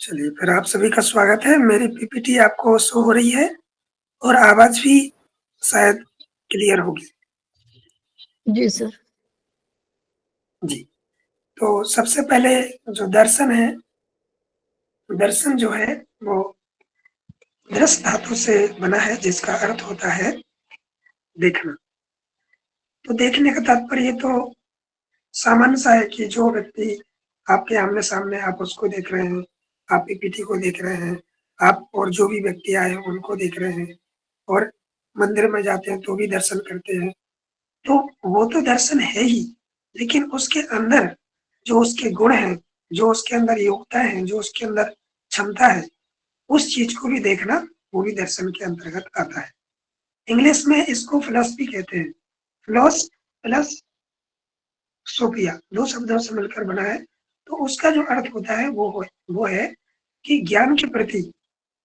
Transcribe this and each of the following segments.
चलिए, फिर आप सभी का स्वागत है। मेरी पीपीटी आपको शो हो रही है और आवाज़ भी शायद क्लियर होगी। जी सर। जी, तो सबसे पहले जो दर्शन है, दर्शन जो है वो दृश्य धातु से बना है जिसका अर्थ होता है देखना। तो देखने का तात्पर्य तो सामान्य सा है कि जो व्यक्ति आपके आमने-सामने आप उसको देख रहे हैं, आप पीपीटी को देख रहे हैं, आप और जो भी व्यक्ति आए हैं उनको देख रहे हैं और मंदिर में जाते हैं तो भी दर्शन करते हैं। तो वो तो दर्शन है ही, लेकिन उसके अंदर जो उसके गुण हैं, जो उसके अंदर योग्यता है, जो उसके अंदर क्षमता है, उस चीज़ को भी देखना, वो भी दर्शन के अंतर्गत आता है। इंग्लिश में इसको फिलॉसफी कहते हैं। फिलॉस प्लस सोफिया 2 शब्दों से मिलकर बना है, तो उसका जो अर्थ होता है वो है कि ज्ञान के प्रति,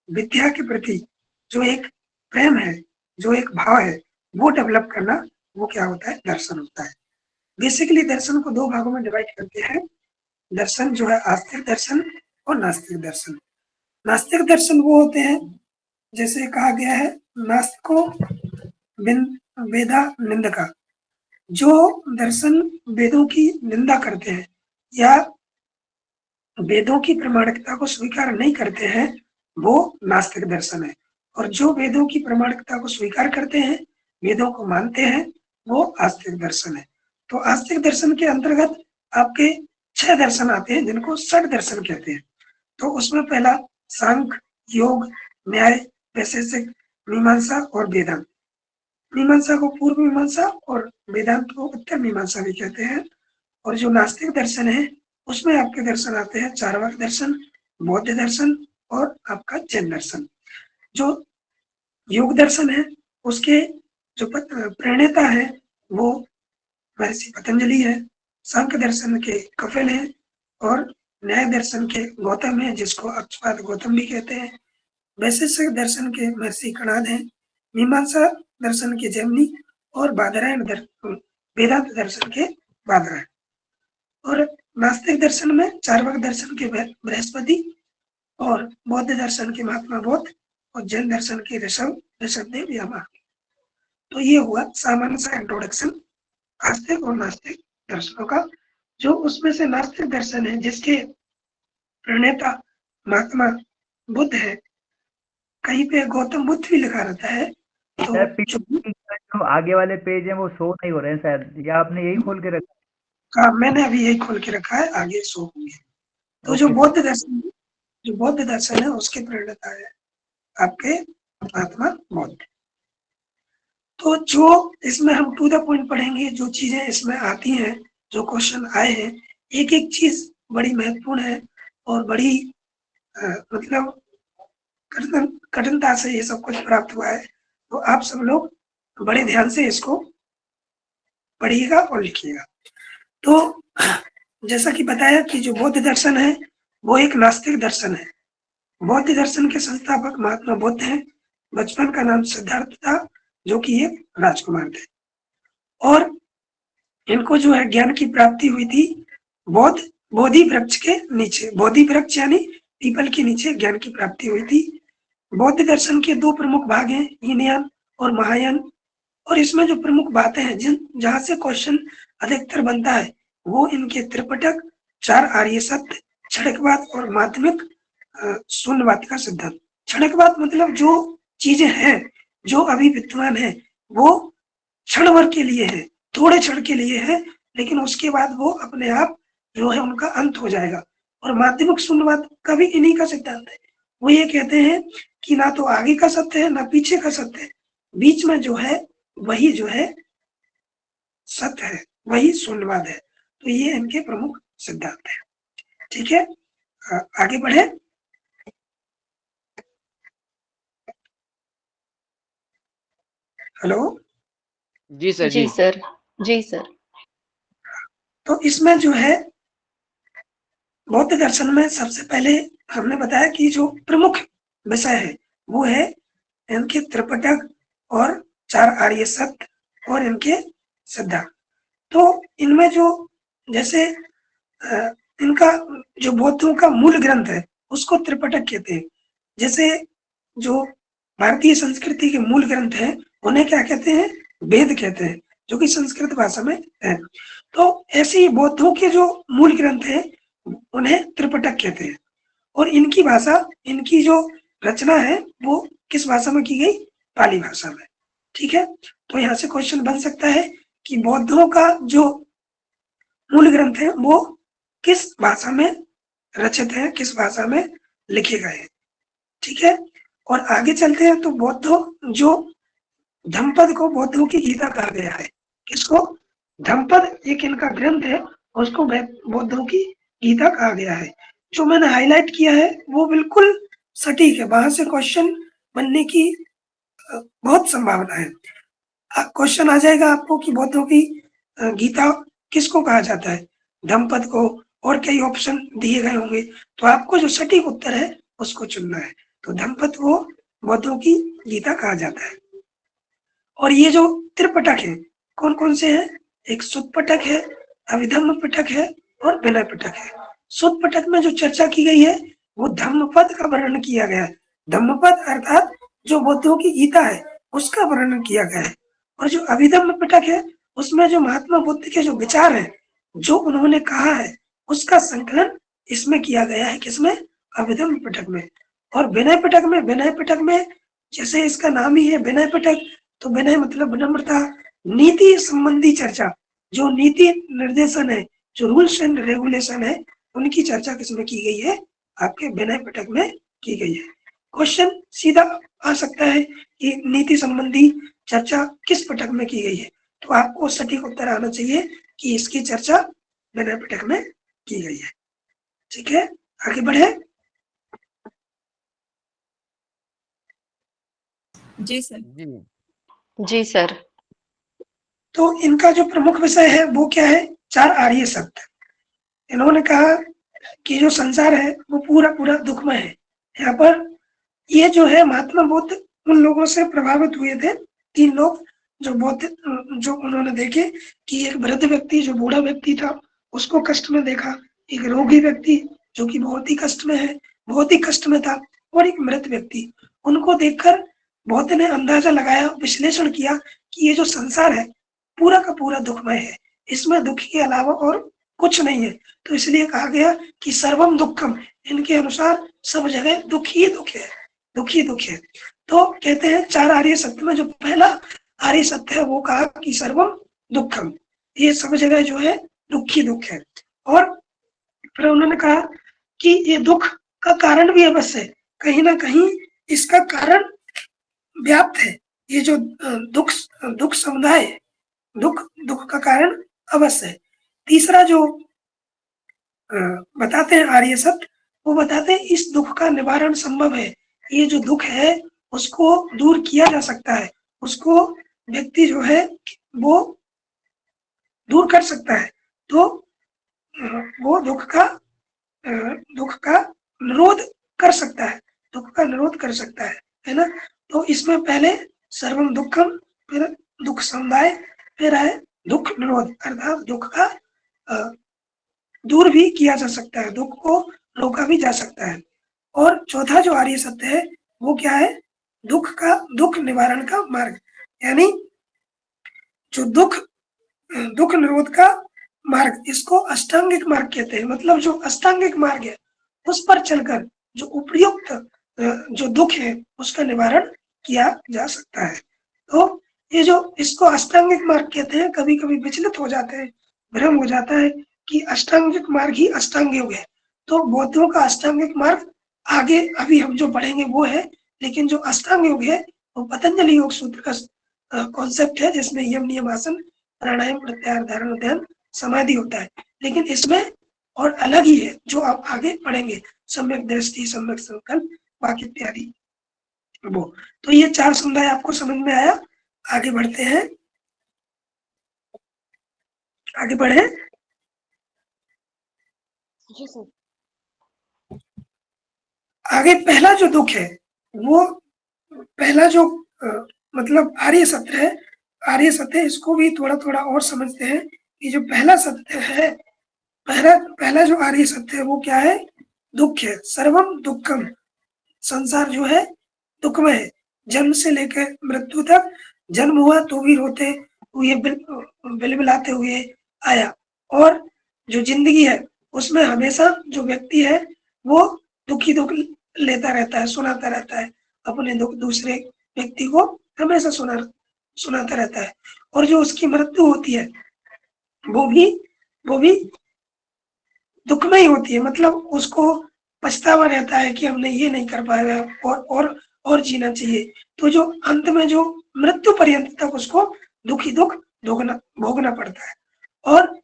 विद्या के प्रति जो एक प्रेम है, जो एक भाव है, वो डेवलप करना, वो क्या होता है? दर्शन होता है। बेसिकली दर्शन को 2 भागों में डिवाइड करते हैं। दर्शन जो है आस्तिक दर्शन और नास्तिक दर्शन। नास्तिक दर्शन वो होते हैं, जैसे कहा गया है, नास्तिको वेदा निंदका। जो दर्शन वेदों की निंदा करते हैं या वेदों की प्रामाणिकता को स्वीकार नहीं करते हैं, वो नास्तिक दर्शन है। और जो वेदों की प्रामाणिकता को स्वीकार करते हैं, वेदों को मानते हैं, वो आस्तिक दर्शन है। तो आस्तिक दर्शन के अंतर्गत आपके 6 दर्शन आते हैं जिनको षड दर्शन कहते हैं। तो उसमें पहला सांख्य, योग, न्याय, वैशेषिक, मीमांसा और वेदांत। मीमांसा को पूर्व मीमांसा और वेदांत को उत्तर मीमांसा भी कहते हैं। और जो नास्तिक दर्शन है, उसमें आपके दर्शन आते हैं चार्वाक दर्शन, बौद्ध दर्शन और आपका जैन दर्शन। जो योग दर्शन है, उसके जो प्रणेता है वो महर्षि पतंजलि है। सांख्य दर्शन के कपिल हैं और न्याय दर्शन के गौतम है, जिसको अक्षपाद गौतम भी कहते हैं। वैशेषिक दर्शन के महर्षि कणाद हैं। मीमांसा दर्शन के जैमिनी और बादरायण वेदांत दर्शन के बादरायण। और नास्तिक दर्शन में चार्वाक दर्शन के बृहस्पति और बौद्ध दर्शन के महात्मा बौद्ध और जैन दर्शन के ऋषभदेव यामा। तो ये हुआ सामान्य सा इंट्रोडक्शन आस्तिक और नास्तिक दर्शनों का। जो उसमें से नास्तिक दर्शन है, जिसके प्रणेता महात्मा बुद्ध है, कहीं पे गौतम बुद्ध भी लिखा रहता है। तो जो आगे वाले पेज हैं वो शो नहीं हो रहे हैं शायद, या आपने यही खोल के रखा? हाँ, मैंने अभी यही खोल के रखा है, आगे शो होंगे। तो जो बौद्ध दर्शन है उसके प्रणेता है आपके महात्मा बौद्ध। तो जो इसमें हम टू द पॉइंट पढ़ेंगे, जो चीजें इसमें आती हैं, जो क्वेश्चन आए हैं, एक एक चीज बड़ी महत्वपूर्ण है और बड़ी मतलब कठिनता से ये सब कुछ प्राप्त हुआ है। तो आप सब लोग बड़े ध्यान से इसको पढ़िएगा और लिखिएगा। तो जैसा कि बताया कि जो बौद्ध दर्शन है वो एक नास्तिक दर्शन है। बौद्ध दर्शन के संस्थापक महात्मा बुद्ध हैं। बचपन का नाम सिद्धार्थ था, जो कि एक राजकुमार थे। और इनको जो है ज्ञान की प्राप्ति हुई थी बोधि वृक्ष के नीचे। बोधि वृक्ष यानी पीपल के नीचे ज्ञान की प्राप्ति हुई थी। बौद्ध दर्शन के 2 प्रमुख भाग हैं, हीनयान और महायान। और इसमें जो प्रमुख बातें हैं, जहां से क्वेश्चन अधिकतर बनता है, वो इनके त्रिपिटक, 4 आर्य सत्य, क्षणिकवाद और माध्यमिक शून्यवाद का सिद्धांत। क्षणिकवाद मतलब जो चीजें हैं, जो अभी विद्यमान है, वो क्षण भर के लिए है, थोड़े क्षण के लिए है, लेकिन उसके बाद वो अपने आप जो है उनका अंत हो जाएगा। और माध्यमिक शून्यवाद का भी इन्हीं का सिद्धांत है। वो ये कहते हैं कि ना तो आगे का सत्य है ना पीछे का सत्य है, बीच में जो है वही जो है सत्य है, वही शून्यवाद है। तो ये इनके प्रमुख सिद्धांत है। ठीक है, आगे बढ़े। हेलो जी सर। जी सर। जी सर। तो इसमें जो है बौद्ध दर्शन में सबसे पहले हमने बताया कि जो प्रमुख विषय है वो है इनके त्रिपिटक और 4 आर्य सत्य और इनके सिद्धांत। तो इनमें जो जैसे इनका जो बौद्धों का मूल ग्रंथ है उसको त्रिपिटक कहते हैं। जैसे जो भारतीय संस्कृति के मूल ग्रंथ हैं उन्हें क्या कहते हैं? वेद कहते हैं, जो कि संस्कृत भाषा में है। तो ऐसे ही बौद्धों के जो मूल ग्रंथ हैं उन्हें त्रिपिटक कहते हैं। और इनकी भाषा, इनकी जो रचना है वो किस भाषा में की गई? पाली भाषा में। ठीक है, तो यहाँ से क्वेश्चन बन सकता है कि बौद्धों का जो मूल ग्रंथ है वो किस भाषा में रचित है, किस भाषा में लिखे गए हैं। ठीक है, और आगे चलते हैं तो बौद्धों जो धम्मपद को बौद्धों की गीता कहा गया है। किसको? धम्मपद एक इनका ग्रंथ है, उसको बौद्धों की गीता कहा गया है। जो मैंने हाईलाइट किया है वो बिल्कुल सटीक है, वहां से क्वेश्चन बनने की बहुत संभावना है। क्वेश्चन आ जाएगा आपको कि बौद्धों की गीता किसको कहा जाता है? धम्मपद को, और कई ऑप्शन दिए गए होंगे, तो आपको जो सटीक उत्तर है उसको चुनना है। तो धम्मपद को बौद्धों की गीता कहा जाता है। और ये जो त्रिपिटक है कौन कौन से हैं? एक सुत्त पिटक है, अभिधम्म पिटक है और विनय पिटक है। सुत्त पिटक में जो चर्चा की गई है वो धम्मपद का वर्णन किया गया है। धम्मपद अर्थात जो बौद्धों की गीता है उसका वर्णन किया गया है। और जो अभिधम्म पिटक है उसमें जो महात्मा बुद्ध के जो विचार है, जो उन्होंने कहा है, उसका संकलन इसमें किया गया है। किसमें? अभिधम्म पिटक में। और विनय पिटक में जैसे इसका नाम ही है विनय पिटक, तो विनय मतलब विनम्रता, नीति संबंधी चर्चा, जो नीति निर्देशन है, जो रूल्स एंड रेगुलेशन है, उनकी चर्चा किसमें की गई है? आपके विनय पिटक में की गई है। क्वेश्चन सीधा आ सकता है कि नीति संबंधी चर्चा किस पिटक में की गई है, तो आपको सटीक उत्तर आना चाहिए कि इसकी चर्चा विनय पिटक में की गई है। ठीक है, आगे बढ़े। जी सर। जी जी सर। तो इनका जो प्रमुख विषय है वो क्या है? 4 आर्य सत्य। इन्होंने कहा कि जो संसार है वो पूरा पूरा दुखमय है। यहाँ पर ये जो है महात्मा बुद्ध उन लोगों से प्रभावित हुए थे, 3 लोग जो बौद्ध, जो उन्होंने देखे कि एक वृद्ध व्यक्ति जो बूढ़ा व्यक्ति था उसको कष्ट में देखा, एक रोगी व्यक्ति जो कि बहुत ही कष्ट में है, बहुत ही कष्ट में था, और एक मृत व्यक्ति। उनको देखकर बौद्ध ने अंदाजा लगाया, विश्लेषण किया कि ये जो संसार है पूरा का पूरा दुखमय है, इसमें दुख के अलावा और कुछ नहीं है। तो इसलिए कहा गया कि सर्वम दुखम, इनके अनुसार सब जगह दुख ही दुख है, दुख ही दुख है। तो कहते हैं 4 आर्य सत्य में जो पहला आर्य सत्य है वो कहा कि सर्वम दुखम, ये सब जगह जो है दुख ही दुख है। और फिर उन्होंने कहा कि ये दुख का कारण भी अवश्य है, कहीं ना कहीं इसका कारण व्याप्त है। ये जो दुख समुदाय, दुख का कारण अवश्य है। तीसरा जो बताते हैं आर्य सत्य, वो बताते हैं इस दुख का निवारण संभव है। ये जो दुख है उसको दूर किया जा सकता है, उसको व्यक्ति जो है वो दूर कर सकता है। तो वो दुख का निरोध कर सकता है, दुख का निरोध कर सकता है ना। तो इसमें पहले सर्वम दुखम, फिर दुख समुदाय, फिर है दुख निरोध, अर्थात दुख का दूर भी किया जा सकता है, दुख को रोका भी जा सकता है। और चौथा जो आर्य सत्य है वो क्या है? दुख निवारण का मार्ग, यानी जो दुख निरोध का मार्ग, इसको अष्टांगिक मार्ग कहते हैं। मतलब जो अष्टांगिक मार्ग है उस पर चलकर जो उपयुक्त जो दुख है उसका निवारण किया जा सकता है। तो ये जो इसको अष्टांगिक मार्ग कहते हैं, कभी कभी विचलित हो जाते हैं, भ्रम हो जाता है कि अष्टांगिक मार्ग ही अष्टांग योग है। तो बौद्धों का अष्टांगिक मार्ग आगे अभी हम जो पढ़ेंगे वो है, लेकिन जो अष्टांग योग है वो पतंजलि योग सूत्र का कॉन्सेप्ट है, जिसमें यम नियम आसन प्राणायाम प्रत्याहार धारणा ध्यान समाधि होता है। लेकिन इसमें और अलग ही है जो आप आगे पढ़ेंगे, सम्यक दृष्टि, सम्यक संकल्प, वाक्य इत्यादि वो। तो ये 4 समुदाय आपको समझ में आया। आगे बढ़ते हैं, आगे बढ़े। जी सर। आगे पहला जो दुख है वो पहला जो मतलब आर्य सत्य है, आर्य सत्य, इसको भी थोड़ा थोड़ा और समझते हैं कि जो पहला सत्य है, पहला जो आर्य सत्य है वो क्या है? दुख है, सर्वम दुखम, संसार जो है दुखमय है, जन्म से लेकर मृत्यु तक। जन्म हुआ तो भी रोते हुए बिलबिलाते हुए आया, और जो जिंदगी है उसमें हमेशा जो व्यक्ति है वो दुखी दुख लेता रहता है, सुनाता रहता है, अपने दुख दूसरे व्यक्ति को हमेशा सुनाता रहता है। और जो उसकी मृत्यु होती है वो भी दुखमय होती है, मतलब उसको पछतावा रहता है कि हमने ये नहीं कर पाया और जीना चाहिए। तो जो अंत में जो मृत्यु पर्यंत तक उसको दुख ही दुख भोगना पड़ता है। और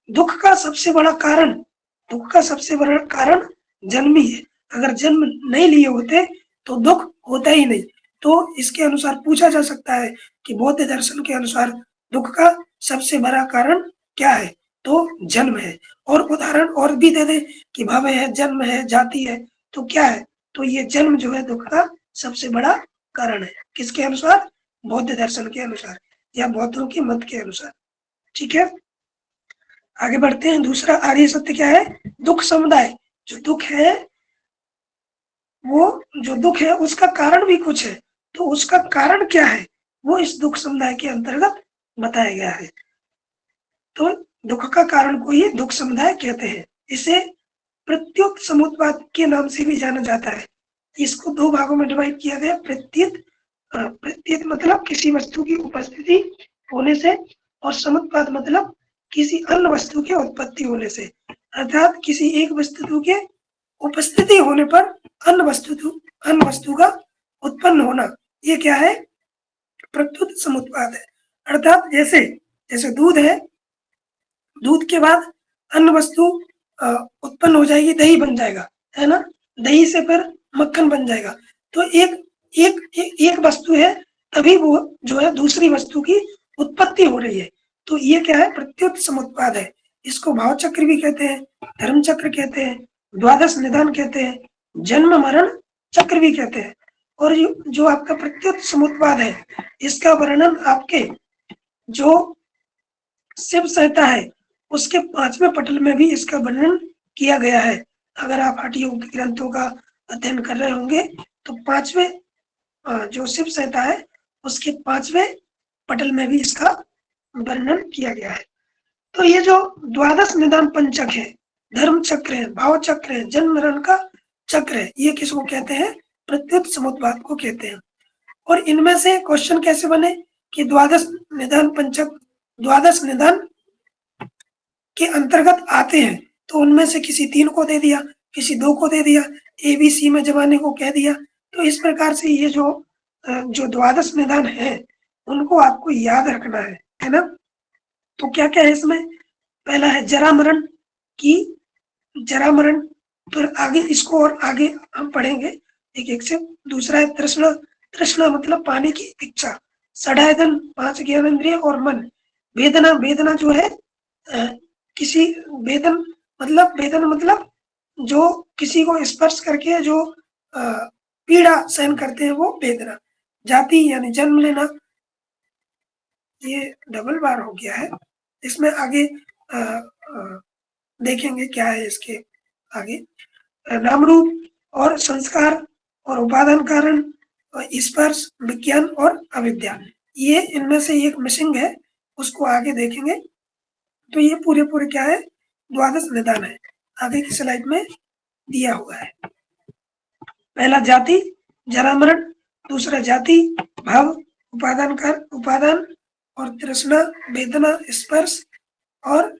दुख का सबसे बड़ा कारण जन्म ही है। अगर जन्म नहीं लिए होते तो दुख होता ही नहीं। तो इसके अनुसार पूछा जा सकता है कि बौद्ध दर्शन के अनुसार दुख का सबसे बड़ा कारण क्या है, तो जन्म है। और उदाहरण और भी दे दे कि भव है, जन्म है, जाति है, तो क्या है, तो ये जन्म जो है दुख का सबसे बड़ा कारण है। किसके अनुसार? बौद्ध दर्शन के अनुसार या बौद्धों के मत के अनुसार। ठीक है, आगे बढ़ते हैं। दूसरा आर्य सत्य क्या है? दुख समुदाय। जो दुख है उसका कारण भी कुछ है, तो उसका कारण क्या है वो इस दुख समुदाय के अंतर्गत बताया गया है। तो दुख का कारण को ही दुख समुदाय कहते हैं। इसे प्रत्युत समुत्पाद के नाम से भी जाना जाता है। इसको दो भागों में डिवाइड किया गया। प्रत्युत मतलब किसी वस्तु की उपस्थिति होने से, और समुत्पाद मतलब किसी अन्य वस्तु के उत्पत्ति होने से। अर्थात किसी एक वस्तु के उपस्थिति होने पर अन्य वस्तु का उत्पन्न होना, ये क्या है? प्रत्युत समुत्पाद है। अर्थात जैसे दूध है, दूध के बाद अन्य वस्तु उत्पन्न हो जाएगी, दही बन जाएगा, है ना? दही से फिर मक्खन बन जाएगा। तो एक वस्तु है, तभी वो जो है दूसरी वस्तु की उत्पत्ति हो रही है। तो ये क्या है? प्रत्युत समुत्पाद है। इसको भाव चक्र भी कहते हैं, धर्म चक्र कहते हैं, द्वादश निदान कहते हैं, जन्म मरण चक्र भी कहते हैं। और जो आपका प्रत्युत समुत्पाद है, इसका वर्णन आपके जो शिव संहिता है उसके 5वें पटल में भी इसका वर्णन किया गया है। अगर आप हठ योग ग्रंथों का अध्ययन कर रहे होंगे तो 5वें जो शिव संहिता है उसके 5वें पटल में भी इसका वर्णन किया गया है। तो ये जो द्वादश निदान पंचक है, धर्म चक्र है, भाव चक्र है, जन्म मरण का चक्र है, ये किसको कहते हैं? प्रत्युत समुत्पाद को कहते हैं। और इनमें से क्वेश्चन कैसे बने कि द्वादश निदान पंचक द्वादश निदान के अंतर्गत आते हैं, तो उनमें से किसी 3 को दे दिया, किसी 2 को दे दिया, ABC में जमाने को कह दिया। तो इस प्रकार से ये जो द्वादश निदान है उनको आपको याद रखना है ना? तो क्या क्या है इसमें? पहला है जरा मरण फिर आगे इसको और आगे हम पढ़ेंगे एक एक से। दूसरा है तृष्णा मतलब पाने की इच्छा। षडायतन 5 ज्ञानेंद्रिय और मन। वेदना जो है किसी वेदन मतलब जो किसी को स्पर्श करके जो पीड़ा सहन करते हैं वो वेदना। जाति यानी जन्म लेना, ये डबल बार हो गया है। इसमें आगे देखेंगे क्या है इसके आगे। नाम रूप और संस्कार और उपादान कारण और स्पर्श, विज्ञान और अविद्या, ये इनमें से एक मिसिंग है, उसको आगे देखेंगे। तो ये पूरे क्या है? द्वादश निदान है, आगे की स्लाइड में दिया हुआ है। पहला जाति जरा मरण, दूसरा जाति भाव उपादान और तृष्णा वेदना स्पर्श, और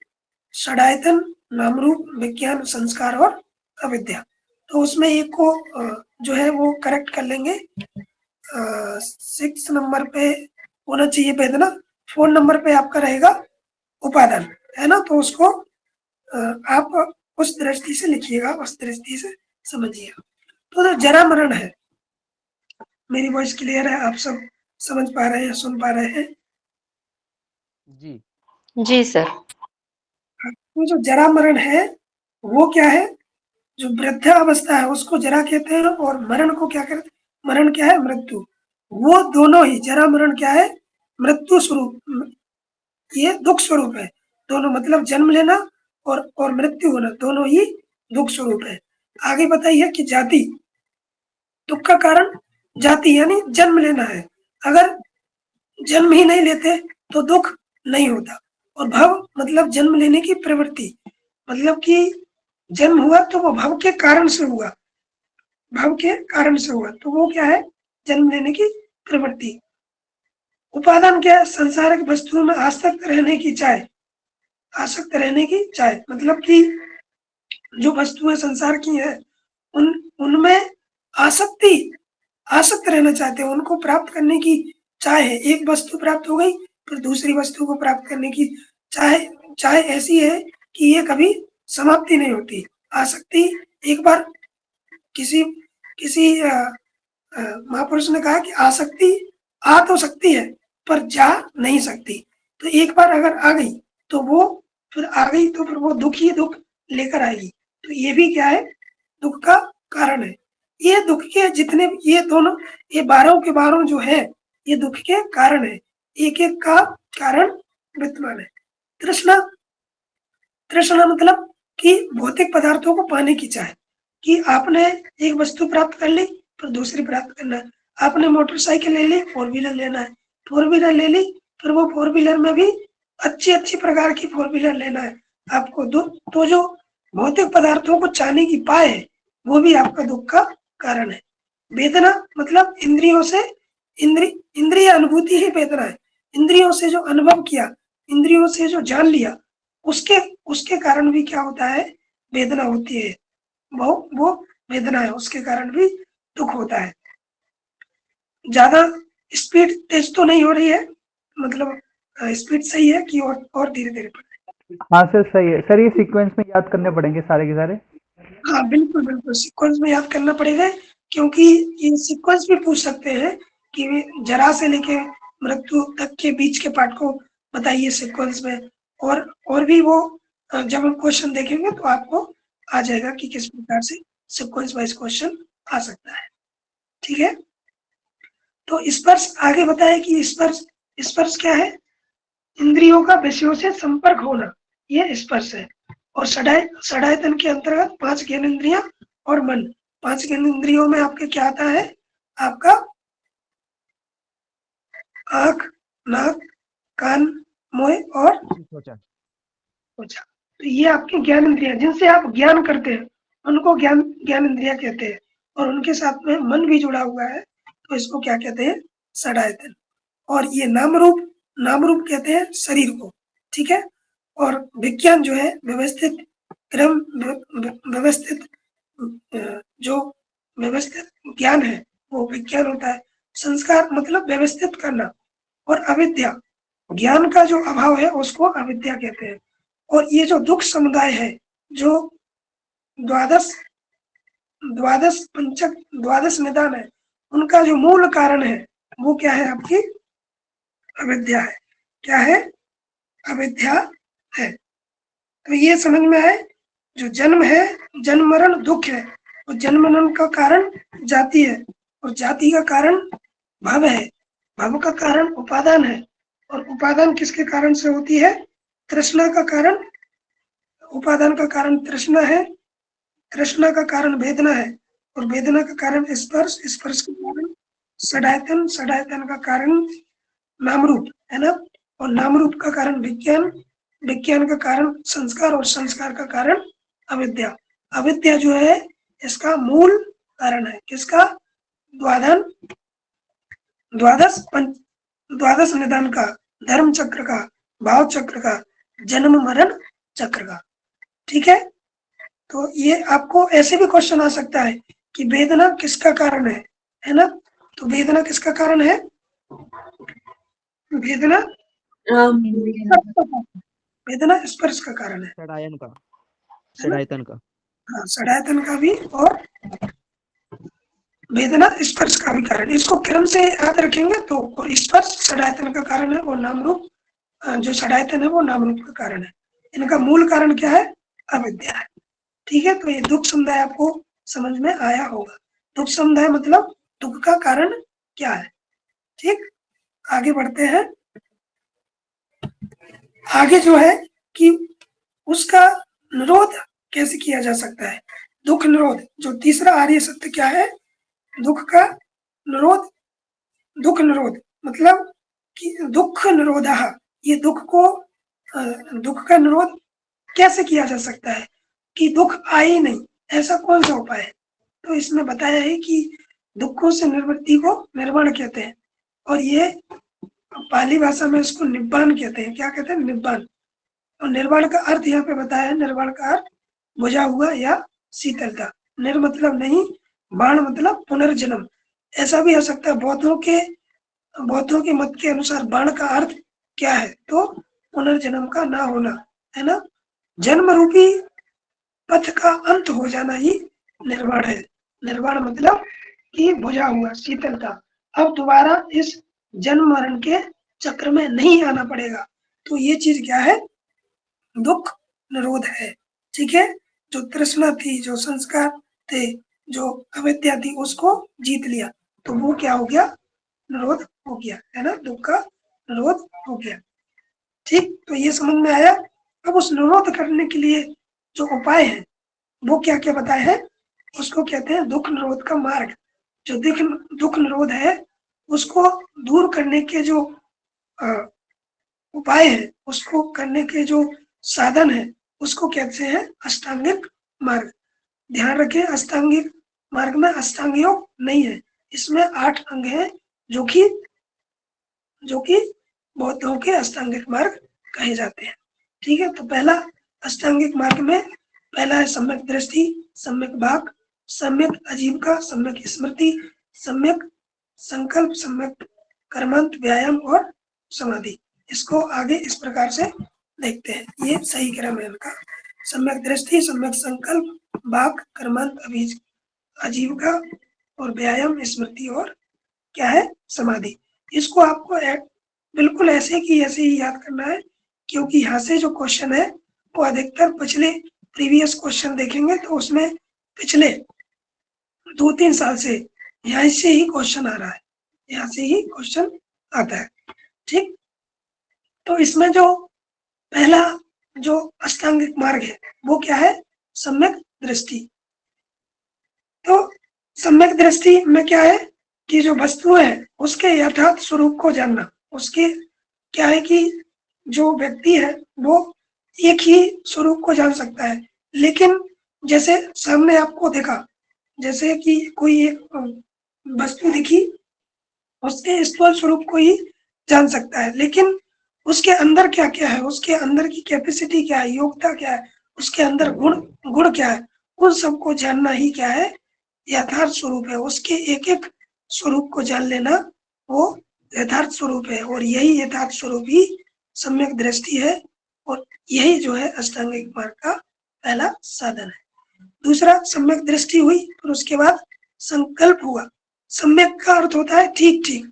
षडायतन नाम रूप विज्ञान संस्कार और अविद्या। तो उसमें एक को जो है वो करेक्ट कर लेंगे। 6 नंबर पे होना चाहिए वेदना, 4 नंबर पे आपका रहेगा उपादान, है ना? तो उसको आप उस दृष्टि से लिखिएगा, उस दृष्टि से समझिएगा। तो जरा मरण है। मेरी वॉइस क्लियर है? आप सब समझ पा रहे हैं, सुन पा रहे हैं? जी जी सर। तो जो जरा मरण है वो क्या है? जो वृद्धावस्था है उसको जरा कहते हैं, और मरण को क्या कहते हैं? मरण क्या है? मृत्यु। वो दोनों ही, जरा मरण क्या है? मृत्यु स्वरूप, ये दुख स्वरूप है। दोनों मतलब जन्म लेना और मृत्यु होना, दोनों ही दुख स्वरूप है। आगे बताइए कि जाति, दुख का कारण जाति यानी जन्म लेना है। अगर जन्म ही नहीं लेते तो दुख नहीं होता। और भव मतलब जन्म लेने की प्रवृत्ति, मतलब कि जन्म हुआ तो वो भव के कारण से हुआ, भव के कारण से हुआ, तो वो क्या है, जन्म लेने की प्रवृत्ति। उपादान क्या है, संसारिक वस्तुओं में आसक्त रहने की चाह, आसक्त रहने की चाह, मतलब कि जो वस्तुएं संसार की है उनमें आसक्ति, आसक्त रहना चाहते हैं, उनको प्राप्त करने की चाह है। एक वस्तु प्राप्त हो गई फिर दूसरी वस्तु को प्राप्त करने की चाह, चाह ऐसी है कि ये कभी समाप्ति नहीं होती। आसक्ति, एक बार किसी किसी महापुरुष ने कहा कि आसक्ति आ तो सकती है पर जा नहीं सकती। तो एक बार अगर आ गई तो वो फिर आ गई तो फिर वो दुख ही दुख लेकर आएगी। तो ये भी क्या है, दुख का कारण है। ये दुख के जितने, ये दोनों, ये 12 के 12 जो है ये दुख के कारण है, एक एक का कारण विद्यमान है। तृष्णा, तृष्णा मतलब कि भौतिक पदार्थों को पाने की चाह, कि आपने एक वस्तु प्राप्त कर ली फिर दूसरी प्राप्त करना है। आपने मोटरसाइकिल ले ली, 4 व्हीलर लेना है, 4 व्हीलर ले ली फिर वो 4 व्हीलर में भी अच्छी अच्छी प्रकार की 4 व्हीलर लेना है आपको। तो जो भौतिक पदार्थों को चाहने की पाए है वो भी आपका दुख का कारण है। वेदना मतलब इंद्रियों से, इंद्रिय अनुभूति ही वेदना है। इंद्रियों से जो अनुभव किया, इंद्रियों से जो जान लिया, उसके उसके कारण भी क्या होता है, वेदना होती है। वो वेदना है, उसके कारण भी दुख होता है। ज्यादा स्पीड तेज तो नहीं हो रही है, मतलब स्पीड सही है कि और धीरे धीरे पढ़े? हाँ सर सही है सर, ये सीक्वेंस में याद करने पड़ेंगे सारे के सारे। हाँ बिल्कुल बिल्कुल, सीक्वेंस में याद करना पड़ेगा, क्योंकि ये सीक्वेंस भी पूछ सकते हैं कि जरा से लेके मृत्यु तक के बीच के पार्ट को बताइए सीक्वेंस में। और भी वो जब हम क्वेश्चन देखेंगे तो आपको आ जाएगा कि किस प्रकार से सीक्वेंस वाइज क्वेश्चन आ सकता है। ठीक है, तो स्पर्श आगे बताया कि स्पर्श, स्पर्श क्या है, इंद्रियों का विषयों से संपर्क होना, ये स्पर्श है। और षडायतन के अंतर्गत 5 ज्ञानेंद्रियां और मन। 5 ज्ञानेंद्रियों में आपके क्या आता है, आपका आंख, नाक, कान, मुंह और सोचा त्वचा। तो ये आपकी ज्ञान इंद्रिया, जिनसे आप ज्ञान करते हैं उनको ज्ञान इंद्रिया कहते हैं। और उनके साथ में मन भी जुड़ा हुआ है तो इसको क्या कहते हैं, षडायतन। और ये नाम रूप कहते हैं शरीर को। ठीक है, और विज्ञान जो है व्यवस्थित क्रम, व्यवस्थित जो व्यवस्थित ज्ञान है वो विज्ञान होता है। संस्कार मतलब व्यवस्थित करना। और अविद्या, ज्ञान का जो अभाव है उसको अविद्या कहते हैं। और ये जो दुख समुदाय है, जो द्वादश द्वादश पंचक द्वादश निदान है, उनका जो मूल कारण है वो क्या है, आपकी अविद्या है। क्या है, अविद्या है। तो ये समझ में आए, जो जन्म है, जन्म मरण दुख है, और जन्म मरण का कारण जाति है, और जाति का कारण भव है, भव का कारण उपादान है, और उपादान किसके कारण से होती है, तृष्णा का कारण, उपादान का कारण तृष्णा है, तृष्णा का कारण वेदना है, और वेदना का कारण स्पर्श, स्पर्श का कारण षडायतन, षडायतन का कारण नाम रूप है ना, और नाम रूप का कारण विज्ञान, विज्ञान का कारण संस्कार, और संस्कार का कारण अविद्या। अविद्या जो है इसका मूल कारण है, किसका, द्वादन द्वादश निदान का, धर्म चक्र का, भाव चक्र का, जन्म मरण चक्र का। ठीक है, तो ये आपको ऐसे भी क्वेश्चन आ सकता है कि वेदना किसका कारण है ना। तो वेदना किसका कारण है, वेदना वेदना स्पर्श का कारण है, षडायन का, षडायतन का। हाँ षडायतन का भी, और वेदना स्पर्श का भी कारण। इसको क्रम से याद रखेंगे तो स्पर्श षडायतन का कारण है, और नाम रूप जो षडायतन है वो नाम रूप का कारण है। इनका मूल कारण क्या है, अविद्या है। ठीक है, तो ये दुख समुदाय आपको समझ में आया होगा। दुख समुदाय मतलब दुख का कारण क्या है। ठीक, आगे बढ़ते हैं। आगे जो है कि उसका निरोध कैसे किया जा सकता है। दुख निरोध, जो तीसरा आर्य सत्य क्या है, दुख का निरोध, दुख निरोध मतलब कि दुख निरोधः, ये दुख को दुख का निरोध कैसे किया जा सकता है कि दुख आए ही नहीं, ऐसा कौन सा उपाय है। तो इसमें बताया है कि दुखों से निवृत्ति को निर्वाण कहते हैं, और ये पाली भाषा में इसको निब्बान कहते हैं। क्या कहते हैं, निब्बान। और निर्वाण का अर्थ यहाँ पे बताया है, निर्वाण का अर्थ बुझा हुआ या शीतलता। निर मतलब नहीं, बाण मतलब पुनर्जन्म, ऐसा भी हो सकता है। बौद्धों के मत के अनुसार बाण का अर्थ क्या है, तो पुनर्जन्म का ना होना, है ना। जन्म रूपी पथ का अंत हो जाना ही निर्वाण है। निर्वाण मतलब कि बुझा हुआ, शीतलता। अब दोबारा इस जन्म मरण के चक्र में नहीं आना पड़ेगा। तो ये चीज क्या है, दुख निरोध है। ठीक है, जो तृष्णा थी, जो संस्कार थे, जो अविद्या थी, उसको जीत लिया, तो वो क्या हो गया, निरोध हो गया, है ना, दुख का निरोध हो गया। ठीक, तो ये समझ में आया। अब उस निरोध करने के लिए जो उपाय है वो क्या क्या बताए हैं, उसको कहते हैं दुख निरोध का मार्ग। जो दुख निरोध है उसको दूर करने के जो उपाय है, उसको करने के जो साधन है, उसको कहते हैं अष्टांगिक मार्ग। ध्यान रखें, अष्टांगिक मार्ग में अष्टांग योग नहीं है, इसमें 8 अंग हैं, जो कि बौद्धों के अष्टांगिक मार्ग कहे जाते हैं। ठीक है, तो पहला अष्टांगिक मार्ग में पहला है सम्यक दृष्टि, सम्यक वाक, सम्यक आजीविका, सम्यक स्मृति, सम्यक संकल्प, सम्यक कर्मांत, व्यायाम और समाधि। इसको आगे इस प्रकार से देखते हैं, ये सही क्रम है इनका। सम्यक दृष्टि, सम्यक संकल्प, वाक, कर्मांत, आजीविका और व्यायाम, स्मृति और क्या है, समाधि। इसको आपको बिल्कुल ऐसे की ऐसे ही याद करना है, क्योंकि यहाँ से जो क्वेश्चन है वो अधिकतर पिछले प्रीवियस क्वेश्चन देखेंगे तो उसमें पिछले 2-3 साल से यहाँ से ही क्वेश्चन आ रहा है, यहाँ से ही क्वेश्चन आता है। ठीक, तो इसमें जो पहला जो अष्टांगिक मार्ग है वो क्या है, सम्यक दृष्टि। तो सम्यक दृष्टि में क्या है कि जो वस्तु है उसके यथार्थ स्वरूप को जानना। उसके क्या है कि जो व्यक्ति है वो एक ही स्वरूप को जान सकता है, लेकिन जैसे सामने आपको देखा, जैसे कि कोई एक वस्तु दिखी, उसके स्थूल स्वरूप को ही जान सकता है, लेकिन उसके अंदर क्या क्या है, उसके अंदर की कैपेसिटी क्या है, योग्यता क्या है, उसके अंदर गुण क्या है, उन सबको जानना ही क्या है, यथार्थ स्वरूप है। उसके एक एक स्वरूप को जान लेना वो यथार्थ स्वरूप है, और यही यथार्थ स्वरूप ही सम्यक दृष्टि है, और यही जो है अष्टांगिक मार्ग का पहला साधन है। दूसरा सम्यक दृष्टि हुई, फिर उसके बाद संकल्प हुआ। सम्यक का अर्थ होता है ठीक ठीक।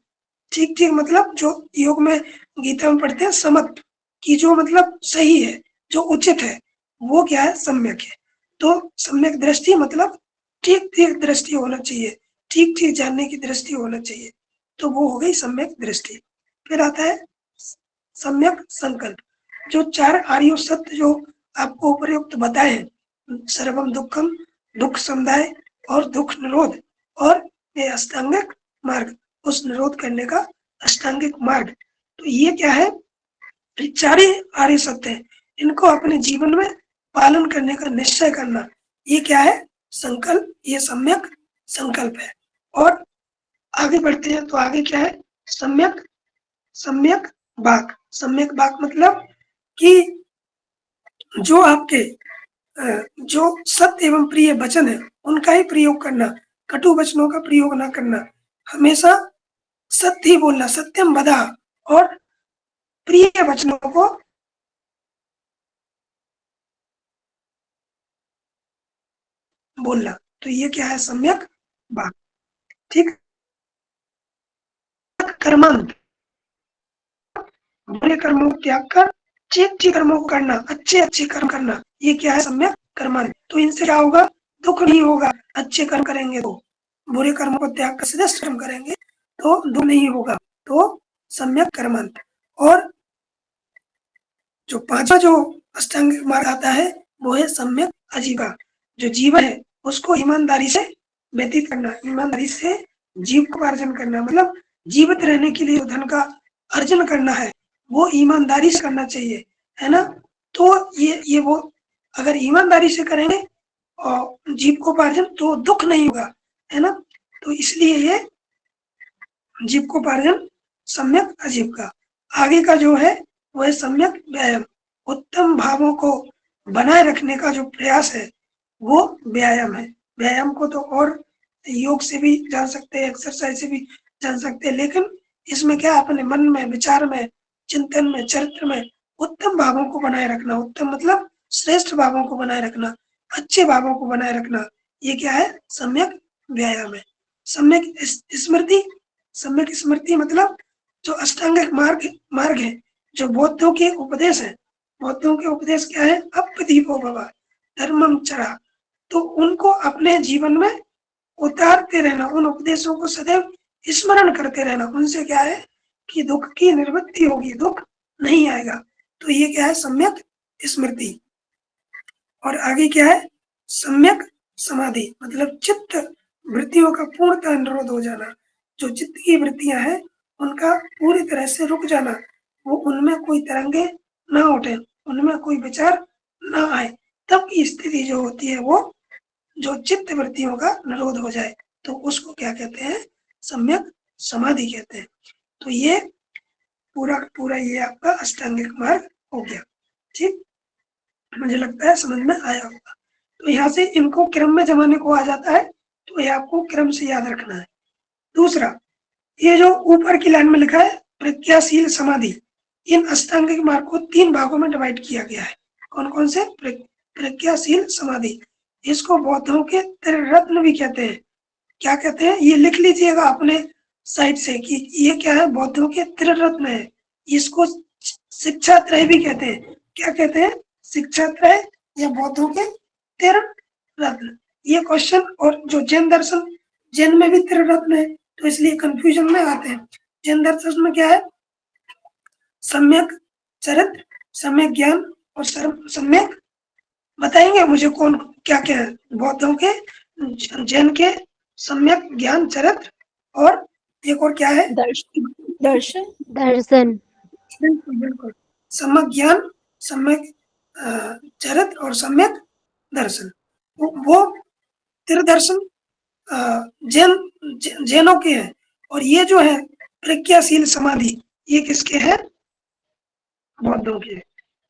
ठीक ठीक मतलब जो योग में गीता में पढ़ते हैं समत्व, कि जो मतलब सही है, जो उचित है, वो क्या है, सम्यक है। तो सम्यक दृष्टि मतलब ठीक ठीक दृष्टि होना चाहिए, ठीक ठीक जानने की दृष्टि होना चाहिए, तो वो हो गई सम्यक दृष्टि। फिर आता है सम्यक संकल्प। जो 4 आर्य सत्य जो आपको उपयुक्त बताए हैं, सर्वम दुखम, दुख समुदाय और दुख निरोध, और ये अष्टांगिक मार्ग, उस निरोध करने का अष्टांगिक मार्ग। तो ये क्या है, 4 ही आर्य सत्य है, इनको अपने जीवन में पालन करने का निश्चय करना, ये क्या है, संकल्प, ये सम्यक संकल्प है। और आगे बढ़ते हैं तो आगे क्या है, सम्यक वाक। सम्यक वाक मतलब कि जो आपके जो सत्य एवं प्रिय वचन है उनका ही प्रयोग करना, कटु वचनों का प्रयोग ना करना, हमेशा सत्य ही बोलना, सत्यम वदा, और प्रिय वचनों को बोलना। तो ये क्या है, सम्यक वाक। ठीक, कर्मांत, बुरे कर्मों को त्याग कर अच्छे कर्मों को करना, अच्छे कर्म करना, ये क्या है, सम्यक कर्मांत। तो इनसे क्या होगा, दुख नहीं होगा। अच्छे कर्म करेंगे तो, बुरे कर्मों को त्याग कर श्रेष्ठ कर्म करेंगे तो दुख नहीं होगा। तो सम्यक कर्मांत। और जो 5वां जो अष्टांगिक मार्ग आता है वो है सम्यक आजीविका। जो जीवन है उसको ईमानदारी से व्यतीत करना, ईमानदारी से जीविकोपार्जन करना, मतलब जीवित रहने के लिए जो धन का अर्जन करना है वो ईमानदारी से करना चाहिए, है ना। तो ये वो अगर ईमानदारी से करेंगे और जीविकोपार्जन तो दुख नहीं होगा, है ना। तो इसलिए ये जीविकोपार्जन सम्यक आजीविका। आगे का जो है वो है सम्यक व्यायाम। उत्तम भावों को बनाए रखने का जो प्रयास है वो व्यायाम है। व्यायाम को तो और योग से भी जान सकते हैं, एक्सरसाइज से भी जान सकते हैं, लेकिन इसमें क्या अपने मन में, विचार में, चिंतन में, चरित्र में उत्तम भावों को बनाए रखना। उत्तम मतलब श्रेष्ठ भावों को बनाए रखना, अच्छे भावों को बनाए रखना, ये क्या है, सम्यक व्यायाम है। सम्यक स्मृति, सम्यक स्मृति मतलब जो अष्टांगिक मार्ग है, जो बौद्धों के उपदेश है। बौद्धों के उपदेश क्या है, अपदीपो भव धर्मम चरा। तो उनको अपने जीवन में उतारते रहना, उन उपदेशों को सदैव स्मरण करते रहना। उनसे क्या है कि दुख की निवृत्ति होगी, दुख नहीं आएगा। तो ये क्या है, सम्यक स्मृति। और आगे क्या है, सम्यक समाधि, मतलब चित्त वृत्तियों का पूर्णतः निरोध हो जाना। जो चित्त की वृत्तियां हैं उनका पूरी तरह से रुक जाना, वो उनमें कोई तरंगे ना उठे, उनमें कोई विचार ना आए, तब की स्थिति जो होती है वो जो चित्त वृत्तियों का निरोध हो जाए, तो उसको क्या कहते हैं, सम्यक समाधि कहते हैं। तो ये पूरा पूरा ये आपका अष्टांगिक मार्ग हो गया। ठीक, मुझे लगता है समझ में आया होगा। तो यहाँ से इनको क्रम में जमाने को आ जाता है, तो ये आपको क्रम से याद रखना है। दूसरा, ये जो ऊपर की लाइन में लिखा है प्रज्ञाशील समाधि, इन अष्टांगिक मार्ग को 3 भागों में डिवाइड किया गया है। कौन कौन से, प्रज्ञाशील समाधि। इसको बौद्धों के त्रिरत्न भी कहते हैं। क्या कहते हैं, ये लिख लीजिएगा अपने साइड से कि ये क्या है, बौद्धों के त्रिरत्न है। इसको शिक्षा त्रय भी कहते हैं। क्या कहते हैं, शिक्षा त्रय या बौद्धों के त्रिरत्न। ये क्वेश्चन, और जो जैन दर्शन, जैन में भी त्रिरत्न है, तो इसलिए कंफ्यूजन में आते हैं। जैन दर्शन में क्या है, सम्यक चरित्र, सम्यक ज्ञान और सम्यक, बताएंगे मुझे कौन क्या क्या है। बौद्धों के, जैन के सम्यक ज्ञान चरित्र, और एक और क्या है, दर्शन दर्शन दर्शन। बिल्कुल सम्यक ज्ञान, सम्यक चरित्र और सम्यक दर्शन। वो त्रिदर्शन जैनों के हैं। और ये जो है प्रज्ञाशील समाधि, ये किसके हैं, बौद्धों के।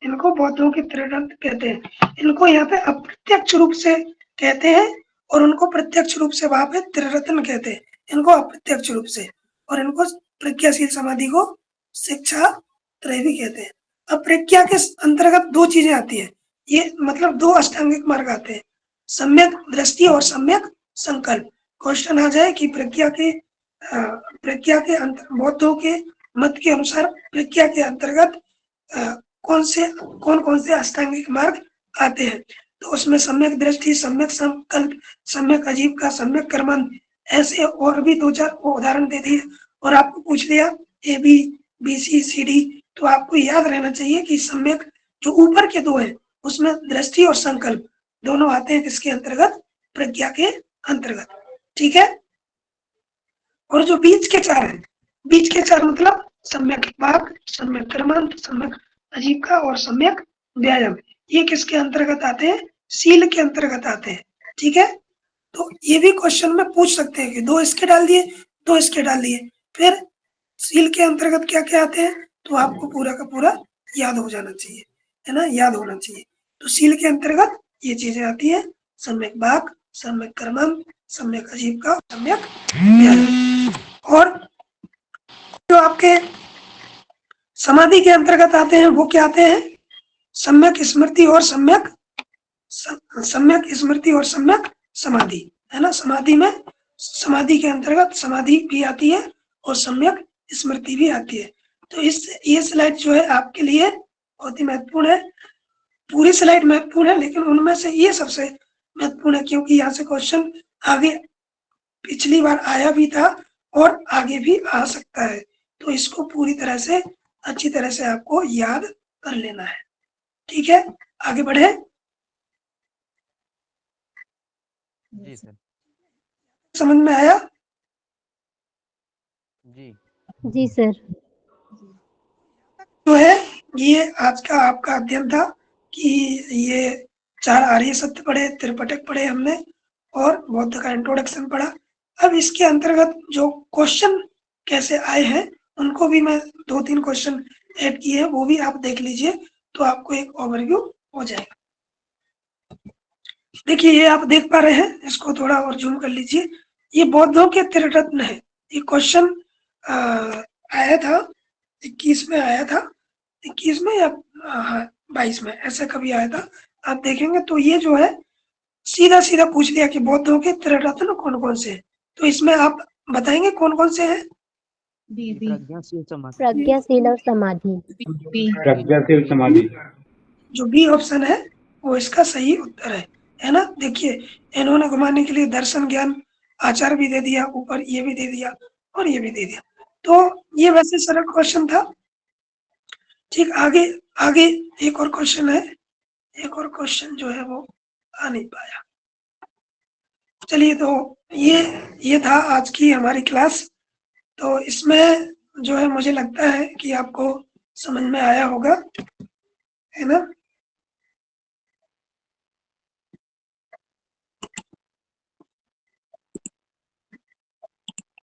इनको बौद्धों के त्रिरत्न कहते हैं। इनको यहाँ पे अप्रत्यक्ष रूप से कहते हैं और उनको प्रत्यक्ष रूप से वहां पे त्रिरत्न कहते हैं। इनको अप्रत्यक्ष रूप से, और इनको प्रज्ञाशील समाधि को शिक्षा त्रय भी कहते हैं। अब प्रज्ञा के अंतर्गत 2 चीजें आती है, ये मतलब 2 अष्टांगिक मार्ग आते हैं, सम्यक दृष्टि और सम्यक संकल्प। क्वेश्चन आ जाए कि प्रज्ञा के बौद्धों के मत के अनुसार प्रज्ञा के अंतर्गत कौन कौन से अष्टांगिक मार्ग आते हैं, तो उसमें सम्यक दृष्टि, सम्यक संकल्प, सम्यक आजीविका, सम्यक कर्मंड, ऐसे और भी 2-4 उदाहरण दे दिए और आपको पूछ लिया A B B C C D. तो आपको याद रहना चाहिए कि सम्यक जो ऊपर के 2 हैं उसमें दृष्टि और संकल्प दोनों आते हैं किसके अंतर्गत, प्रज्ञा के अंतर्गत। ठीक है, और जो बीच के 4 हैं, बीच के 4 मतलब सम्यक वाक, सम्यक कर्मंड, सम्यक आजीविका और सम्यक व्यायाम, ये किसके अंतर्गत आते हैं, शील के अंतर्गत आते हैं। ठीक है, तो ये भी क्वेश्चन में पूछ सकते हैं कि 2 इसके डाल दिए, 2 इसके डाल दिए, फिर शील के अंतर्गत क्या क्या आते हैं, तो आपको पूरा का पूरा याद हो जाना चाहिए, है ना, याद होना चाहिए। तो शील के अंतर्गत ये चीजें आती है, सम्यक वाक, सम्यक कर्मंड, सम्यक आजीविका, सम्यक व्यायाम। और जो आपके समाधि के अंतर्गत आते हैं वो क्या आते हैं, सम्यक स्मृति और सम्यक स्मृति और सम्यक समाधि, है ना। समाधि में, समाधि के अंतर्गत समाधि भी आती है और सम्यक स्मृति भी आती है। तो ये स्लाइड जो है आपके लिए बहुत ही महत्वपूर्ण है। पूरी स्लाइड महत्वपूर्ण है, लेकिन उनमें से ये सबसे महत्वपूर्ण है क्योंकि यहाँ से क्वेश्चन आगे पिछली बार आया भी था और आगे भी आ सकता है। तो इसको पूरी तरह से, अच्छी तरह से आपको याद कर लेना है। ठीक है, आगे बढ़े। जी सर। समझ में आया? जी। जी सर। जो है ये आज का आपका अध्ययन था कि ये 4 आर्य सत्य पढ़े, त्रिपिटक पढ़े हमने और बौद्ध का इंट्रोडक्शन पढ़ा। अब इसके अंतर्गत जो क्वेश्चन कैसे आए हैं उनको भी मैं 2-3 क्वेश्चन ऐड किए हैं, वो भी आप देख लीजिए तो आपको एक ओवरव्यू हो जाएगा। देखिए ये आप देख पा रहे हैं, इसको थोड़ा और जूम कर लीजिए। ये बौद्धों के त्रिरत्न है। ये क्वेश्चन आया था 21 में आया था, 21 में या 22 में, ऐसे कभी आया था। आप देखेंगे तो ये जो है सीधा सीधा पूछ लिया कि बौद्धों के त्रिरत्न कौन कौन से हैं। तो इसमें आप बताएंगे कौन कौन से हैं? प्रज्ञाशील समाधि। प्रज्ञाशील और समाधि। प्रज्ञाशील समाधि। जो बी ऑप्शन है वो इसका सही उत्तर है ना। देखिए इन्होंने घुमाने के लिए दर्शन, ज्ञान, आचार भी दे दिया, ऊपर ये भी दे दिया और ये भी दे दिया। तो ये वैसे सरल क्वेश्चन था। ठीक, आगे आगे एक और क्वेश्चन है। एक और क्वेश्चन जो है वो आ नहीं पाया। चलिए, तो ये था आज की हमारी क्लास। तो इसमें जो है मुझे लगता है कि आपको समझ में आया होगा, है ना।